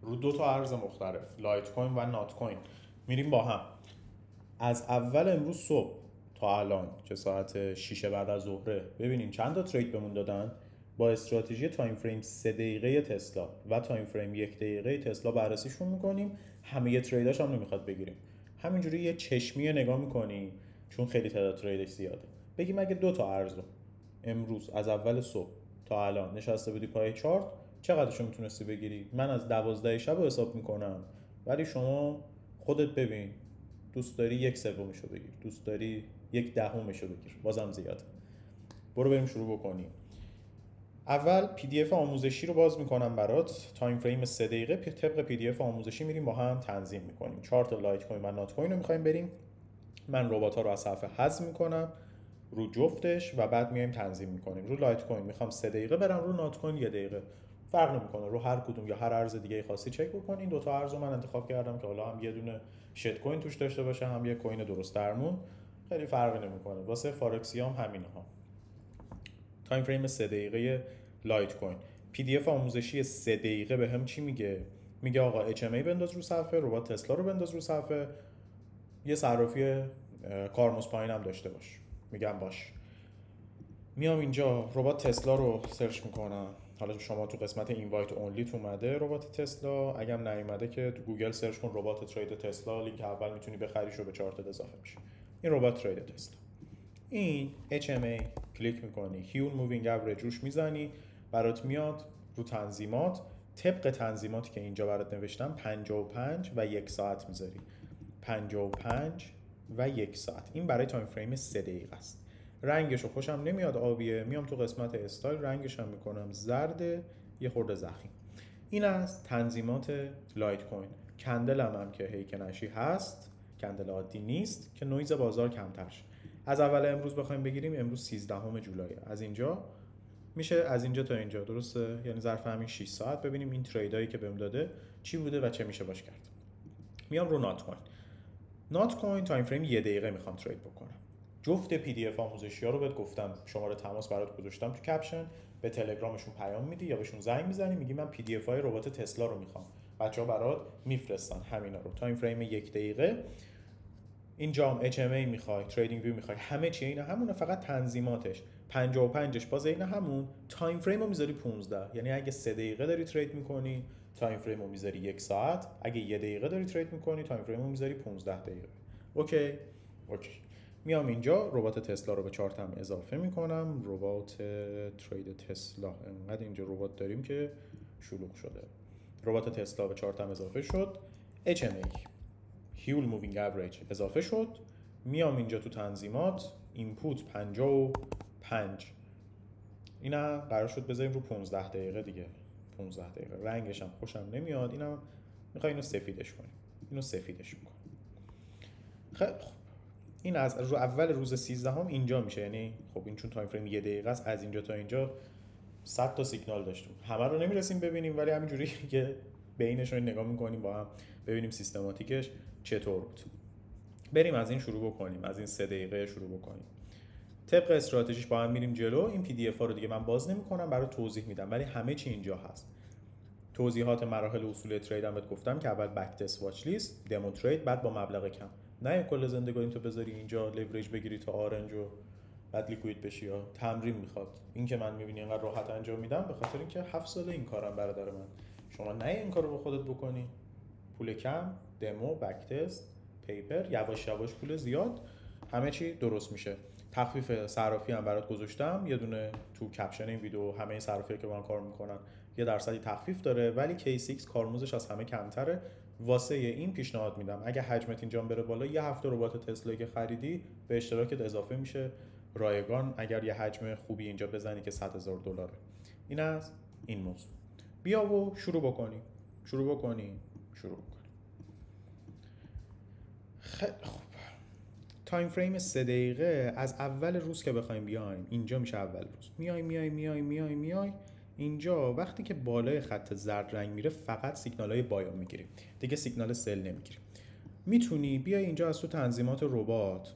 رو دو تا ارز مختلف، لایت کوین و نات کوین، میریم با هم. از اول امروز صبح تا الان که ساعت 6 بعد از ظهره ببینیم چند تا ترید بهمون دادن. با استراتژی تایم فریم 3 دقیقه تسلا و تایم فریم 1 دقیقه تسلا بررسیشون میکنیم. همه تریداش هم نمیخواد بگیریم، همینجوری یه چشمی نگاه میکنیم چون خیلی تعداد تریدش زیاده. بگیم اگه دو تا ارزو امروز از اول صبح تا الان نشسته بودی پای چارت، چقدرشو میتونستی بگیری؟ من از 12 شب حساب میکنم، ولی شما خودت ببین، دوست داری 1/3 بگیر، دوست داری 1/10 بگیر، بازم زیاده. برو بریم شروع بکنیم. اول پی دی اف آموزشی رو باز میکنم برات، تایم فریم 3 دقیقه طبق پی دی اف آموزشی میریم با هم تنظیم میکنیم. 4 تا لایت کوین و نات کوین رو میخوایم بریم. من ربات ها رو از صفحه حذف میکنم رو جفتش و بعد میایم تنظیم میکنیم. رو لایت کوین میخوام 3 دقیقه برم، رو نات کوین 1 دقیقه. فرق نمیکنه، رو هر کدوم یا هر ارز دیگه خاصی چک بکنین. دو تا ارز رو من انتخاب کردم که حالا هم یه دونه شت کوین توش داشته باشه، هم یه کوین درست درمون. خیلی فرقی نمیکنه. واسه فارکسی هم همینه ها. تایم فریم 3 دقیقه لایت کوین. پی دی اف آموزشی 3 دقیقه بهم چی میگه؟ میگه آقا اچ ام ای بنداز رو صفحه، ربات تسلا رو بنداز رو صفحه، یه صرافی کارمز پایین هم داشته باش. میگم باش. میام اینجا ربات تسلا رو سرچ میکنم. حالا شما تو قسمت اینوایت اونلی اومده ربات تسلا، اگه نیومده که تو گوگل سرچ کن ربات ترید تسلا، لینک اول میتونی بخریش و به چارت اضافه میشه. این ربات ترید تسلا. این HMA کلیک میکنی، هیول مووینگ اوریج روش میزنی، برات میاد رو تنظیمات. طبق تنظیماتی که اینجا برات نوشتم 55 و 1 ساعت میذاری. 55 و 1 ساعت. این برای تایم فریم 3 دقیقه است. رنگشو خوشم نمیاد آبیه، میام تو قسمت استایل رنگش هم میکنم زرد یه خورده زخیم. این از تنظیمات لایت کوین. کندل هم که هیکنشی هست، کندل عادی نیست که نویز بازار کمتر شه. از اول امروز بخوایم بگیریم، امروز 13 جولای، از اینجا میشه از اینجا تا اینجا، درسته؟ یعنی ظرف همین 6 ساعت ببینیم این تریدایی که بهم داده چی بوده و چه میشه باش کرد. میام رو نات کوین. نات کوین تایم فریم 1 دقیقه میخوام ترید بکنم. جفت پی دی اف آموزشی ها رو بهت گفتم، شماره تماس برات گذاشتم تو کپشن، به تلگرامشون پیام میدی یا بهشون زنگ میزنی میگی من پی دی اف های ربات تسلا رو میخوام، بچه‌ها برات میفرستن همینا رو. تایم فریم 1 دقیقه. اینجا هم اچ ام ای میخوای، تریدینگ ویو میخوای، همه چی اینا همونه، فقط تنظیماتش 55ش باز اینا همون. تایم فریم رو میذاری 15، یعنی اگه 3 دقیقه داری ترید میکنی تایم فریم رو میذاری 1 ساعت، اگه 1 دقیقه داری ترید میکنی تایم فریم رو میذاری 15 دقیقه. اوکی. میام اینجا ربات تسلا رو به چارتم اضافه میکنم. ربات ترید تسلا، انقدر اینجا ربات داریم که شلوغ شده. ربات تسلا به چارتم اضافه شد. HMA هیول مووینگ اوریج اضافه شد. میام اینجا تو تنظیمات اینپوت 55، اینا قرار شد بذاریم رو 15 دقیقه دیگه. 15 دقیقه. رنگش هم خوشم نمیاد، اینم میخوای اینو سفیدش کنیم. اینو سفیدش میکنم. خیلی خب. این از رو اول روز 13 هم اینجا میشه، یعنی خب این چون تایم فریم 1 دقیقه است، از اینجا تا اینجا 100 تا سیگنال داشتیم، همه رو نمیرسیم ببینیم، ولی همینجوری که بینشون نگاه میکنیم با هم ببینیم سیستماتیکش چطور بود. بریم از این شروع بکنیم، از این 3 دقیقه شروع بکنیم. طبق استراتژیش با هم میریم جلو. این پی دی اف ها رو دیگه من باز نمیکنم، برای توضیح میدم، ولی همه چی اینجا هست. توضیحات مراحل اصول ترید هم بهت گفتم که اول بک تست واچ لیست، دمو ترید، بعد با مبلغ کم. نه کل زندگانی تو بذاری اینجا لورج بگیری تا آرنج و بعد لیکوید بشی، یا تمرین میخواد. این که من میبینی اینقدر راحت انجام میدم به خاطر اینکه 7 ساله این کارم برادر من. شما نه این کارو به خودت بکنی، پول کم، دمو، بک تست، پیپر، یواش یواش پول زیاد، همه چی درست میشه. تخفیف صرافی هم برات گذاشتم، یه دونه تو کپشن این ویدیو. همه صرافی‌ها که با من کار میکنن 1% تخفیف داره، ولی K6 کارمزدش از همه کمتره. واسه این پیشنهاد میدم اگه حجمت اینجا بره بالا، یه هفته ربات تسلا که خریدی به اشتراکت اضافه میشه رایگان، اگر یه حجم خوبی اینجا بزنی که $100,000. این از این موضوع. بیا و شروع بکنیم. خیلی خوب. تایم فریم 3 دقیقه از اول روز که بخوایم بیایم اینجا میشه اول روز. میای اینجا وقتی که بالای خط زرد رنگ میره فقط سیگنالای بایو میگیریم، دیگه سیگنال سل نمیگیریم. میتونی بیای اینجا از تو تنظیمات ربات،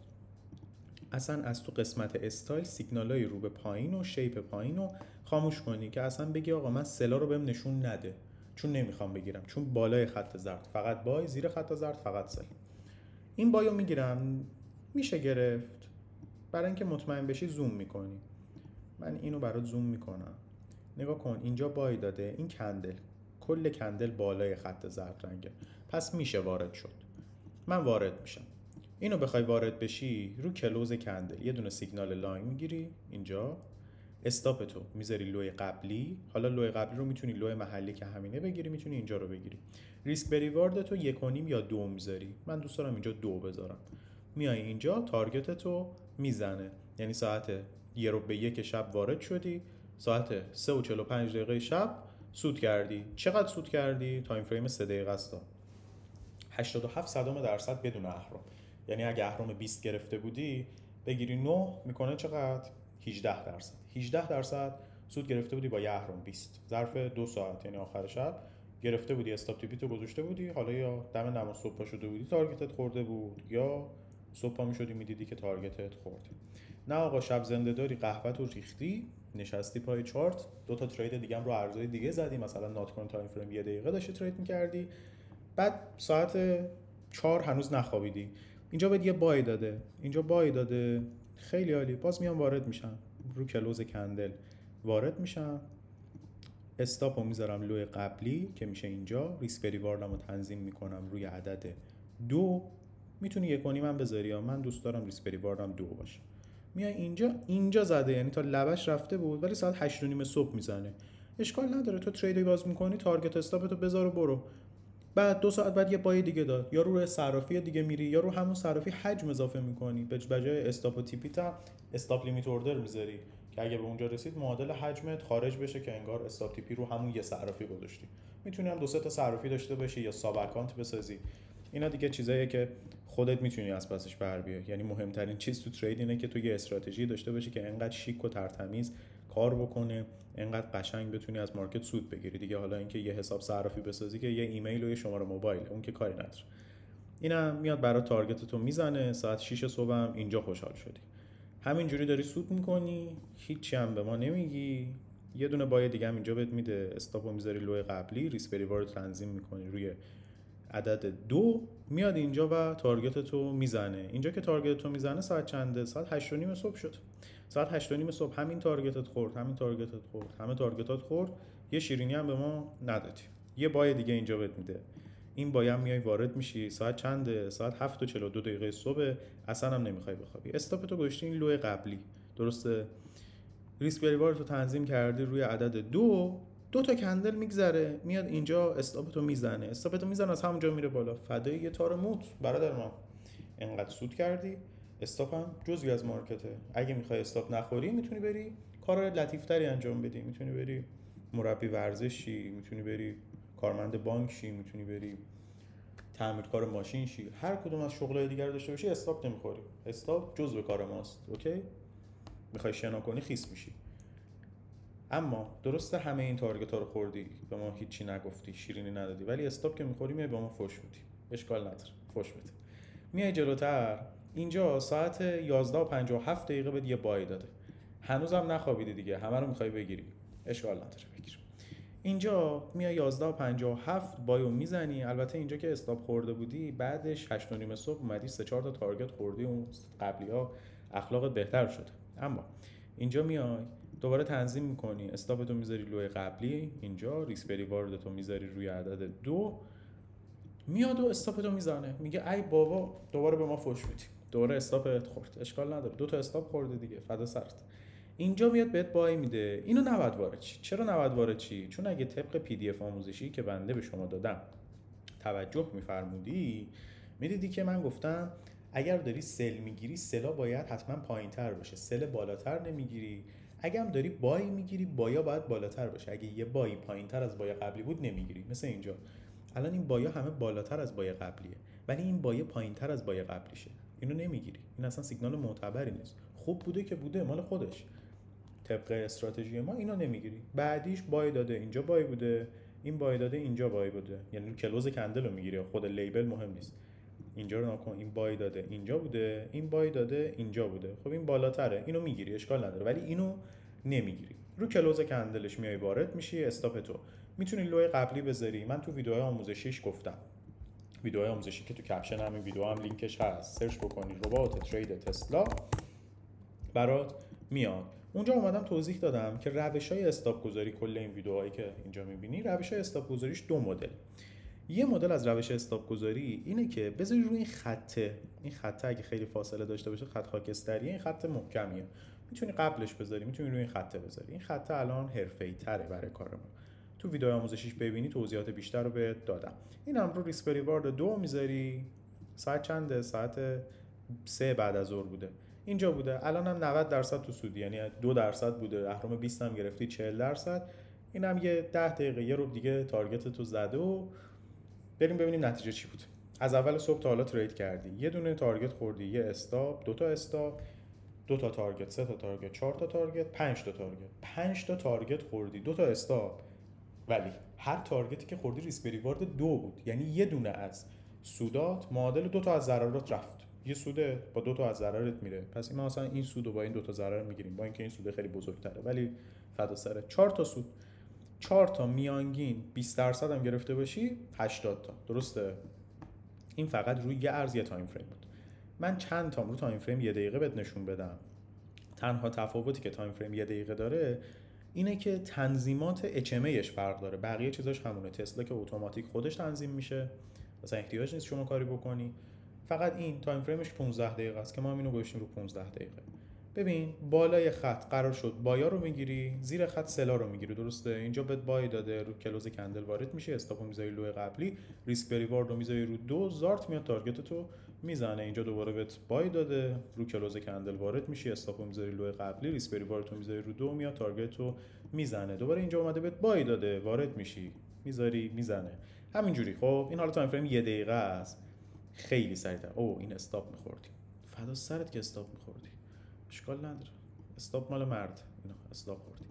اصلا از تو قسمت استایل سیگنالای رو به پایین و شیپ پایین رو خاموش کنی که اصلا بگی آقا من سلا رو بهم نشون نده، چون نمیخوام بگیرم، چون بالای خط زرد فقط بای، زیر خط زرد فقط سل. این بایو میگیرم، میشه گرفت. برای اینکه مطمئن بشی زوم میکنی. من اینو برات زوم میکنم. نگاه کن اینجا بای داده، این کندل، کل کندل بالای خط زرد رنگه، پس میشه وارد شد. من وارد میشم. اینو بخوای وارد بشی، رو کلوز کندل یه دونه سیگنال لاین میگیری اینجا، استاپ تو میذاری لوی قبلی. حالا لوی قبلی رو میتونی لوی محلی که همینه بگیری، میتونی اینجا رو بگیری. ریسک بریوارد تو 1.5 یا 2 میذاری. من دوست دارم اینجا 2 بذارم. میای اینجا تارگت تو میزنه، یعنی ساعت 1:01 شب وارد شدی، ساعت 3:45 شب سود کردی. چقدر سود کردی؟ تایم فریم 3 دقیقه است. 87% بدون اهرم. یعنی اگه اهرم 20 گرفته بودی بگیری 9 میکنه چقدر؟ 18%. 18% سود گرفته بودی با یه اهرم 20 ظرف 2 ساعت، یعنی آخر شب گرفته بودی، استاپ تیپی تو گذاشته بودی. حالا یا دم نماز صبح شده بودی تارگتت خورده بود، یا صبح پا میشدی میدیدی که تارگتت خورده. نه آقا، شب زنده داری، قهوه تو ریختی، نشستی پای چارت، 2 تا ترید دیگه هم رو ارزهای دیگه زدی، مثلا نات کوین تایم فریم 1 دقیقه داشتی ترید می‌کردی، بعد ساعت 4 هنوز نخوابیدی. اینجا بهت یه بای داده، اینجا بای داده، خیلی عالی. باز میام وارد میشم، رو کلوز کندل وارد میشم، استاپو میذارم لوی قبلی که میشه اینجا، ریسک بریواردمو تنظیم میکنم روی عدد 2. میتونی 1.5 هم بذاری، یا من دوست دارم ریسک بریواردم 2 باشه. میای اینجا زده، یعنی تا لبش رفته بود ولی ساعت 8:30 صبح میزنه. اشکال نداره، تو تریدی باز میکنی، تارگت استاپتو بذار و برو. بعد 2 ساعت بعد یه بای دیگه داد، یا روی صرافی دیگه میری، یا رو همون صرافی حجم اضافه میکنی. به جای استاپ و تیپیت هم استاپ لیمیت اوردر میذاری که اگه به اونجا رسید معادل حجمت خارج بشه که انگار استاپ تیپی رو همون یه صرافی گذاشتی. میتونی هم 2-3 تا صرافی داشته باشی یا ساب اکانت بسازی. اینا دیگه چیزاییه که خودت میتونی از پسش بر بیای. یعنی مهمترین چیز تو ترید اینه که تو یه استراتژی داشته باشی که انقدر شیک و ترتمیز کار بکنه، انقدر قشنگ بتونی از مارکت سود بگیری دیگه. حالا اینکه یه حساب صرافی بسازی که یه ایمیل و یه شماره موبایل، اون که کاری نداره. اینم میاد برای تارگت تو میزنه، ساعت 6 صبح هم اینجا خوشحال شدی. همینجوری داری سود میکنی، هیچی هم به ما نمیگی. یه دونه بای دیگه هم اینجا بهت میده، استاپو میذاری لوی قبلی، ریسک بریوارد تنظیم میکنی روی عدد 2. میاد اینجا و تارگت تو میزنه. اینجا که تارگت تو میزنه ساعت چنده؟ ساعت 8:30 صبح شد. ساعت 8:30 صبح همین تارگتت خورد، همین تارگتت خورد، همه تارگتات خورد، یه شیرینی هم به ما ندادی. یه بای دیگه اینجا بهت میده. این بای هم میای وارد میشی، ساعت چنده؟ ساعت 7:42 صبح، اصلا هم نمیخوای بخوابی. استاپ تو گذاشتی این لوی قبلی، درسته؟ ریسک بریوارد رو تنظیم کردی روی عدد 2. 2 تا کندل میگذره، میاد اینجا استاپتو میزنه، استاپتو میزنه، از همونجا میره بالا. فدای یه تار موت برادر ما، انقدر سود کردی. استاپ هم جزئی از مارکته. اگه میخوای استاپ نخوری میتونی بری کار لطیف‌تری انجام بدی، میتونی بری مربی ورزش شی، میتونی بری کارمند بانک شی، میتونی بری تعمیرکار ماشین شی، هر کدوم از شغلای دیگر داشته باشی. استاپ نمیخوری، استاپ جزء کار ماست. اوکی؟ میخوای شنا کنی خیس میشی. اما درسته همه این تارگت ها رو خوردی، به ما هیچی نگفتی، شیرینی ندادی، ولی استاپ که میخوری میای به ما فوش میدی. اشکال نداره، فوش بده. میای جلوتر، اینجا ساعت 11:57 بهت یه بای داده، هنوزم نخوابیدی دیگه، همه رو میخوای بگیری. اشکال نداره، بگیر. اینجا میای 11:57 بایو میزنی. البته اینجا که استاپ خورده بودی، بعدش 8:30 صبح اومدی 3-4 تا تارگت خوردی، اون قبلی ها اخلاقت بهتر شده. اما اینجا میای دوباره تنظیم میکنی، استاپتو میذاری لوی قبلی اینجا، ریسک بریواردتو میذاری روی عدد 2. میاد و استاپتو میزنه، میگه ای بابا دوباره به ما فوش میدی، دوباره استاپت خورد. اشکال نداره، 2 تا استاپ خورده دیگه، فدا سرت. اینجا میاد بهت بای میده. اینو نباید وارد چی. چرا نباید وارد چی؟ چون اگه طبق پی دی اف آموزشی که بنده به شما دادم توجه میفرمودی، میدیدی که من گفتم اگر داری سل میگیری، سلا باید حتما پایینتر باشه، سل بالاتر نمیگیری. اگه هم داری بای میگیری، بایا باید بالاتر باشه. اگه یه بای پایینتر از بای قبلی بود نمیگیری. مثل اینجا الان این بایا همه بالاتر از بای قبلیه، ولی این بایا پایینتر از بای قبلیشه، اینو نمیگیری. این اصلا سیگنال معتبری نیست. خوب بوده که بوده، مال خودش، طبق استراتژی ما اینو نمیگیری. بعدیش بای داده، اینجا بای بوده، این بای داده، اینجا بای بوده، یعنی کلوز کندل رو میگیری، خود لیبل مهم نیست. اینجا رو نکن، این بای داده اینجا بوده، این بای داده اینجا بوده، خب این بالاتره، اینو میگیری، اشکال نداره، ولی اینو نمیگیری. رو کلوز کندلش میای وارد میشی، استاپ تو میتونی لوی قبلی بذاری. من تو ویدیوهای آموزشیش گفتم، ویدیوهای آموزشی که تو کپشن همین ویدیو هم لینکش هست، سرچ بکنی ربات ترید تسلا برات میاد. اونجا اومدم توضیح دادم که روش‌های استاپ گذاری، کل این ویدیوهایی که اینجا می‌بینی روش‌های استاپ گذاریش دو مدل. یه مدل از روش استاپ گذاری اینه که بذاری روی این خطه اگه خیلی فاصله داشته باشه خط خاکستریه، این خط محکمیه، میتونی قبلش بذاری، میتونی روی این خطه بذاری. این خطه الان حرفه‌ای‌تره برای کار ما. تو ویدیو آموزشیش ببینی توضیحات بیشتر رو بهت دادم. این هم رو ریسک ریوارد 2 میذاری. ساعت چنده؟ ساعت 3 بعد از ظهر بوده. اینجا بوده. الان هم 90% تو سودی، یعنی 2% بوده. اهرم 20 هم گرفتی 40%. اینم یه 10 دقیقه یه رو دیگه تارگت تو زده و بریم ببینیم نتیجه چی بود. از اول صبح تا حالا ترید کردی، یه دونه تارگت خوردی، یه استاپ، دو تا استاپ، دو تا تارگت، سه تا تارگت، چهار تا تارگت، 5 تا تارگت. 5 تا تارگت خوردی، دو تا استاپ. ولی هر تارگتی که خوردی ریسک ریوارد 2 بود. یعنی یه دونه از سودات معادل 2 تا از ضررات رفت. یه سوده با 2 تا از ضررت میره. پس ما مثلا این سودو با این 2 تا ضرر میگیریم، با اینکه این سود خیلی بزرگتره ولی فدا سره. 4 تا سود، 4 تا میانگین 20% هم گرفته باشی 80 تا. درسته؟ این فقط روی یه ارز یه تایم فریم بود. من چند تا رو تایم فریم 1 دقیقه بهت نشون بدم. تنها تفاوتی که تایم فریم 1 دقیقه داره اینه که تنظیمات HMAش فرق داره. بقیه چیزاش همونه. تسلا که اتوماتیک خودش تنظیم میشه، مثلا احتیاج نیست شما کاری بکنی. فقط این تایم فریمش 15 دقیقه است که ما اینو گذاشتیم رو 15 دقیقه. ببین بالای خط قرار شد بایا رو میگیری، زیر خط سلا رو میگیری. درسته؟ اینجا بهت بای داده، رو کلوز کندل وارد میشه، استاپو میذاری لوی قبلی، ریسک ریوارد رو میذاری رو 2، زارت میاد تارگت تو میزنه. اینجا دوباره بهت بای داده، رو کلوز کندل وارد میشی، استاپو میذاری لوی قبلی، ریسک ریوارد رو میذاری رو 2، میاد تارگت تو میزنه. دوباره اینجا اومده بهت بای داده، وارد میشی، میذاری میزنه. همینجوری. خب این حالا تایم فریم 1 دقیقه است. خیلی سریعتر. او این استاپ میخوردی، فدا سرت که استاپ میخوردی، اشکال نداره، استاپ مال مرد، اینا استاپ خوردی.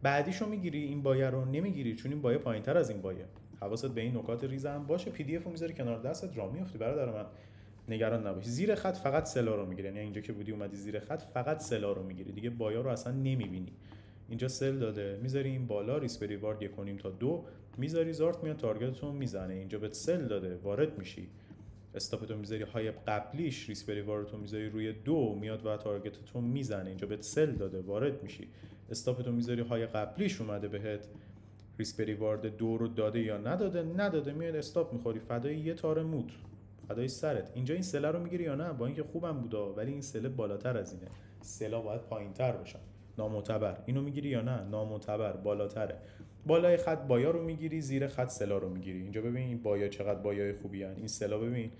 بعدیشو میگیری، این بایه رو نمیگیری چون این بایه پایینتر از این بایه. حواست به این نکات ریز هم باشه. پی دی اف رو میذاری کنار دستت، راه میافتی برادر من، نگران نباش. زیر خط فقط سلا رو میگیری، یعنی اینجا که بودی اومدی زیر خط فقط سلا رو میگیری، دیگه بایه رو اصلا نمیبینی. اینجا سل داده، میذاری این بالا، ریسک ریوارد 1.5 تا 2 میذاری، زارت میاد تارگتتون میزنه. اینجا بهت سل داده، وارد میشی، استاپتون میذاری های قبلیش، ریسک ریواردتون میذاری روی 2، میاد و تارگتتون میزنه. اینجا بهت سل داده، وارد میشی، استاپتون میذاری های قبلیش، اومده بهت ریسک ریوارد 2 رو داده یا نداده، میاد استاپ میخوری، فدای یه تار موت، فدای سرت. اینجا این سله رو میگیری یا نه؟ با اینکه خوبم بودا ولی این سله بالاتر از اینه. سلا باید پایینتر باشن، نامعتبر. اینو میگیری یا نه؟ نامعتبر، بالاتره. بالای خط بایا رو میگیری، زیر خط سلا رو میگیری. اینجا ببین این بایا چقدر بایای خوبی ان، این سلا ببین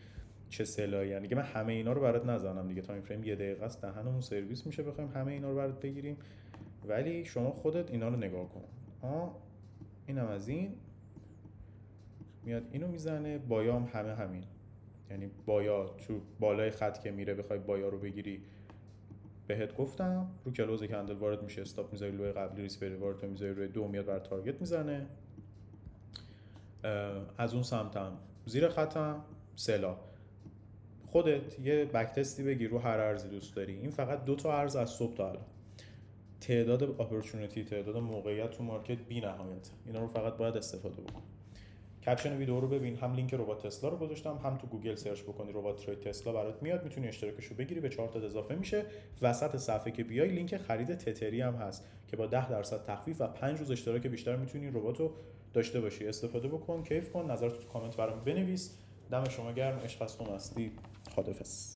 چه سلایی ان. دیگه من همه اینا رو برات نزنم دیگه، تایم فریم 1 دقیقه است، دهنمون سرویس میشه بخوایم همه اینا رو برات بگیریم. ولی شما خودت اینا رو نگاه کن. اینم از این میاد اینو میزنه، بایا هم همین. یعنی بایا تو بالای خط که میره بخوای بایا رو بگیری، بهت گفتم رو کلوز کندل وارد میشه، استاپ میذاری لوی قبلی، ریسک ریوارد تو میذاری روی 2، میاد بر تارگت میزنه. از اون سمتم زیر خطم سلا. خودت یه بک تستی بگیر رو هر ارزی دوست داری. این فقط 2 تا ارز از صبح تا الان. تعداد اپورتونتی، تعداد موقعیت تو مارکت بی‌نهایت. اینا رو فقط باید استفاده بکن. کپشن ویدیو رو ببین، هم لینک ربات تسلا رو گذاشتم، هم تو گوگل سرچ بکنی ربات ترید تسلا برات میاد، میتونی اشتراکشو بگیری، به 4 تا اضافه میشه. وسط صفحه که بیای لینک خرید تتری هم هست که با 10% تخفیف و 5 روز اشتراک بیشتر میتونی رباتو داشته باشی. استفاده بکن، کیف کن، نظرت تو کامنت برام بنویس. دم شما گرم، عشق از تو مستی. خداحافظ.